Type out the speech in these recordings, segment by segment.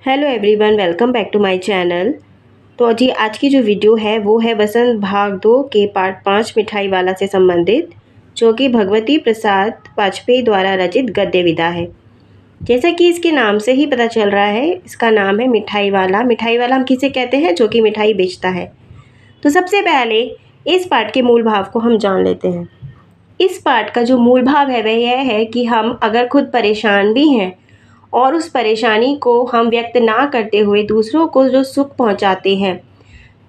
Hello everyone, welcome back to my channel. तो जी आज की जो वीडियो है वो है बसंत भाग 2 के पार्ट 5 मिठाई वाला से संबंधित, जो कि भगवती प्रसाद वाजपेयी द्वारा रचित गद्य विधा है। जैसा कि इसके नाम से ही पता चल रहा है, इसका नाम है मिठाई वाला। मिठाई वाला हम किसे कहते हैं? जो कि मिठाई बेचता है। तो सबसे पहले इस पार्ट के मूल भाव को हम जान लेते हैं। इस पार्ट का जो मूल भाव है वह यह है कि हम अगर खुद परेशान भी हैं और उस परेशानी को हम व्यक्त ना करते हुए दूसरों को जो सुख पहुंचाते हैं,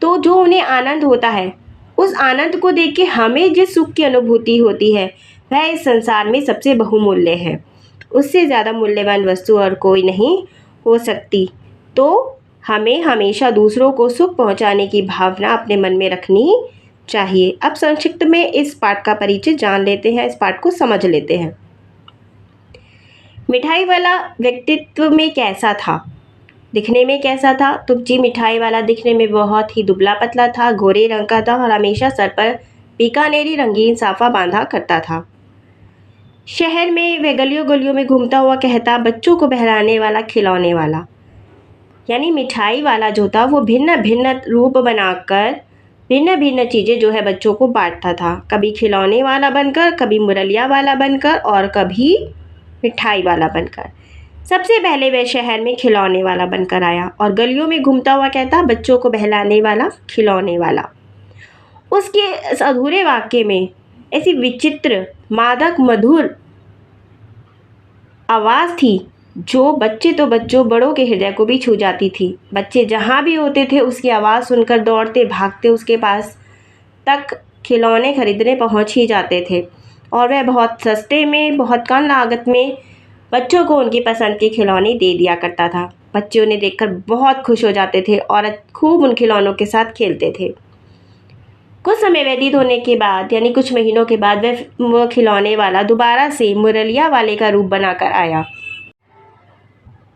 तो जो उन्हें आनंद होता है, उस आनंद को देख के हमें जिस सुख की अनुभूति होती है वह इस संसार में सबसे बहुमूल्य है। उससे ज़्यादा मूल्यवान वस्तु और कोई नहीं हो सकती। तो हमें हमेशा दूसरों को सुख पहुंचाने की भावना अपने मन में रखनी चाहिए। अब संक्षिप्त में इस पाठ का परिचय जान लेते हैं, इस पाठ को समझ लेते हैं। मिठाई वाला व्यक्तित्व में कैसा था, दिखने में कैसा था? तो जी मिठाई वाला दिखने में बहुत ही दुबला पतला था, गोरे रंग का था और हमेशा सर पर बीकानेरी रंगीन साफा बांधा करता था। शहर में वह गलियों गलियों में घूमता हुआ कहता, बच्चों को बहलाने वाला, खिलौने वाला। यानी मिठाई वाला जो था वो भिन्न भिन्न रूप बनाकर भिन्न भिन्न चीज़ें जो है बच्चों को बांटता था। कभी खिलौने वाला बनकर, कभी मुरलिया वाला बनकर और कभी मिठाई वाला बनकर। सबसे पहले वह शहर में खिलौने वाला बनकर आया और गलियों में घूमता हुआ कहता, बच्चों को बहलाने वाला, खिलौने वाला। उसके इस अधूरे वाक्य में ऐसी विचित्र, मादक, मधुर आवाज़ थी जो बच्चे तो बच्चों, बड़ों के हृदय को भी छू जाती थी। बच्चे जहाँ भी होते थे उसकी आवाज़ सुनकर दौड़ते भागते उसके पास तक खिलौने खरीदने पहुँच ही जाते थे और वह बहुत सस्ते में, बहुत कम लागत में बच्चों को उनकी पसंद के खिलौने दे दिया करता था। बच्चे उन्हें देखकर बहुत खुश हो जाते थे और खूब उन खिलौनों के साथ खेलते थे। कुछ समय व्यतीत होने के बाद, यानी कुछ महीनों के बाद, वह खिलौने वाला दोबारा से मुरलिया वाले का रूप बनाकर आया।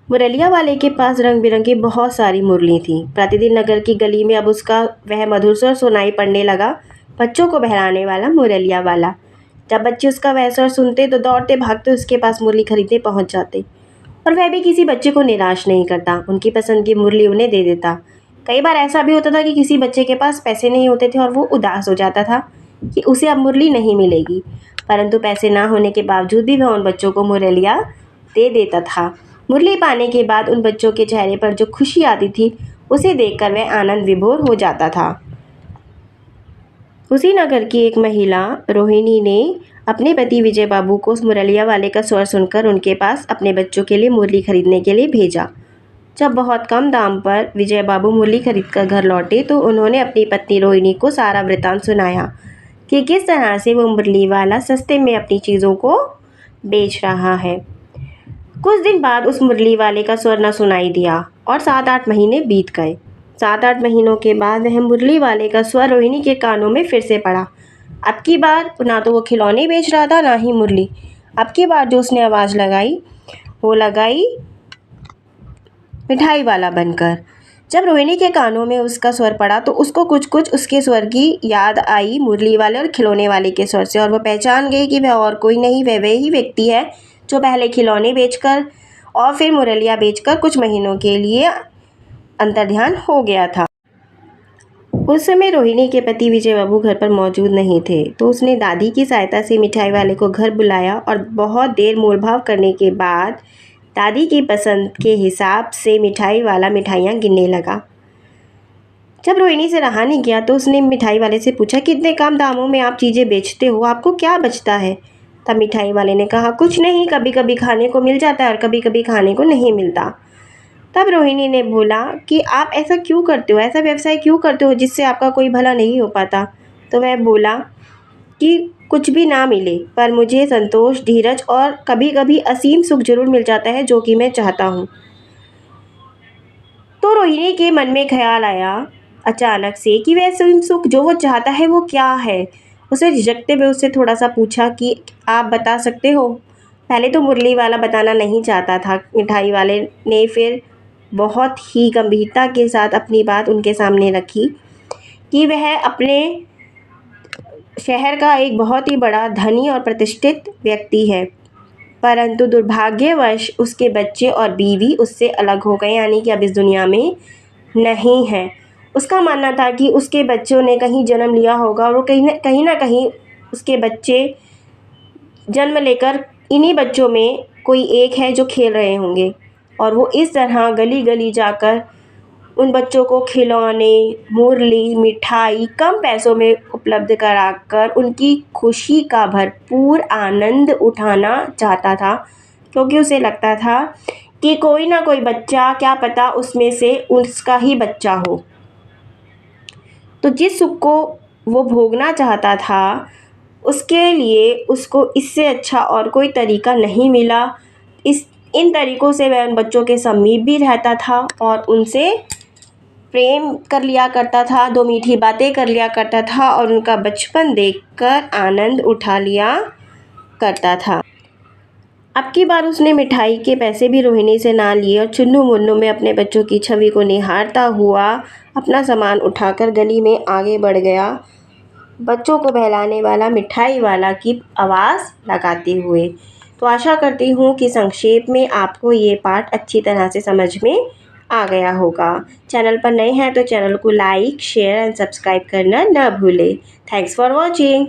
मुरलिया वाले के पास रंग बिरंगी बहुत सारी मुरली थी। प्रतिदिन नगर की गली में अब उसका वह मधुर स्वर सुनाई पड़ने लगा, बच्चों को बहलाने वाला, मुरलिया वाला। जब बच्चे उसका वह स्वर सुनते तो दौड़ते भागते उसके पास मुरली खरीदने पहुंच जाते और वह भी किसी बच्चे को निराश नहीं करता, उनकी पसंद की मुरली उन्हें दे देता। कई बार ऐसा भी होता था कि किसी बच्चे के पास पैसे नहीं होते थे और वो उदास हो जाता था कि उसे अब मुरली नहीं मिलेगी, परंतु पैसे ना होने के बावजूद भी वह उन बच्चों को मुरलिया दे देता था। मुरली पाने के बाद उन बच्चों के चेहरे पर जो खुशी आती थी उसे देखकर वह आनंद विभोर हो जाता था। उसी नगर की एक महिला रोहिणी ने अपने पति विजय बाबू को उस मुरलिया वाले का स्वर सुनकर उनके पास अपने बच्चों के लिए मुरली खरीदने के लिए भेजा। जब बहुत कम दाम पर विजय बाबू मुरली खरीदकर घर लौटे तो उन्होंने अपनी पत्नी रोहिणी को सारा वृतांत सुनाया कि किस तरह से वो मुरली वाला सस्ते में अपनी चीज़ों को बेच रहा है। कुछ दिन बाद उस मुरली वाले का स्वर न सुनाई दिया और 7-8 महीने बीत गए। 7-8 महीनों के बाद वह मुरली वाले का स्वर रोहिणी के कानों में फिर से पड़ा। अब की बार ना तो वो खिलौने बेच रहा था, ना ही मुरली। अब की बार जो उसने आवाज़ लगाई वो लगाई मिठाई वाला बनकर। जब रोहिणी के कानों में उसका स्वर पड़ा तो उसको कुछ कुछ उसके स्वर की याद आई, मुरली वाले और खिलौने वाले के स्वर से, और वह पहचान गई कि वह और कोई नहीं, वह वही व्यक्ति है जो पहले खिलौने बेचकर और फिर मुरलिया बेचकर कुछ महीनों के लिए अंतर्ध्यान हो गया था। उस समय रोहिणी के पति विजय बाबू घर पर मौजूद नहीं थे, तो उसने दादी की सहायता से मिठाई वाले को घर बुलाया और बहुत देर मोलभाव करने के बाद दादी की पसंद के हिसाब से मिठाई वाला मिठाइयाँ गिनने लगा। जब रोहिणी से रहा नहीं गया तो उसने मिठाई वाले से पूछा, कितने कम दामों में आप चीज़ें बेचते हो, आपको क्या बचता है? तब मिठाई वाले ने कहा, कुछ नहीं, कभी कभी खाने को मिल जाता है और कभी कभी खाने को नहीं मिलता। तब रोहिणी ने बोला कि आप ऐसा क्यों करते हो, ऐसा व्यवसाय क्यों करते हो जिससे आपका कोई भला नहीं हो पाता? तो वह बोला कि कुछ भी ना मिले पर मुझे संतोष, धीरज और कभी कभी असीम सुख जरूर मिल जाता है, जो कि मैं चाहता हूँ। तो रोहिणी के मन में ख्याल आया अचानक से कि वह असीम सुख जो वो चाहता है वो क्या है। उसने झिझकते हुए उससे थोड़ा सा पूछा कि आप बता सकते हो? पहले तो मुरली वाला बताना नहीं चाहता था। मिठाई वाले ने फिर बहुत ही गंभीरता के साथ अपनी बात उनके सामने रखी कि वह अपने शहर का एक बहुत ही बड़ा धनी और प्रतिष्ठित व्यक्ति है परंतु दुर्भाग्यवश उसके बच्चे और बीवी उससे अलग हो गए, यानी कि अब इस दुनिया में नहीं है। उसका मानना था कि उसके बच्चों ने कहीं जन्म लिया होगा और वो कहीं ना कहीं उसके बच्चे जन्म लेकर इन्हीं बच्चों में कोई एक है जो खेल रहे होंगे, और वो इस तरह गली गली जाकर उन बच्चों को खिलौने, मुरली, मिठाई कम पैसों में उपलब्ध कराकर उनकी खुशी का भरपूर आनंद उठाना चाहता था, क्योंकि उसे लगता था कि कोई ना कोई बच्चा, क्या पता उसमें से उसका ही बच्चा हो। तो जिस सुख को वो भोगना चाहता था, उसके लिए उसको इससे अच्छा और कोई तरीका नहीं मिला। इन तरीक़ों से वह उन बच्चों के समीप भी रहता था और उनसे प्रेम कर लिया करता था, दो मीठी बातें कर लिया करता था और उनका बचपन देखकर आनंद उठा लिया करता था। अब की बार उसने मिठाई के पैसे भी रोहिणी से ना लिए और चुन्नू मुन्नू में अपने बच्चों की छवि को निहारता हुआ अपना सामान उठाकर गली में आगे बढ़ गया, बच्चों को बहलाने वाला मिठाई वाला की आवाज़ लगाते हुए। तो आशा करती हूँ कि संक्षेप में आपको ये पाठ अच्छी तरह से समझ में आ गया होगा। चैनल पर नए हैं तो चैनल को लाइक, शेयर एंड सब्सक्राइब करना ना भूलें। Thanks for watching.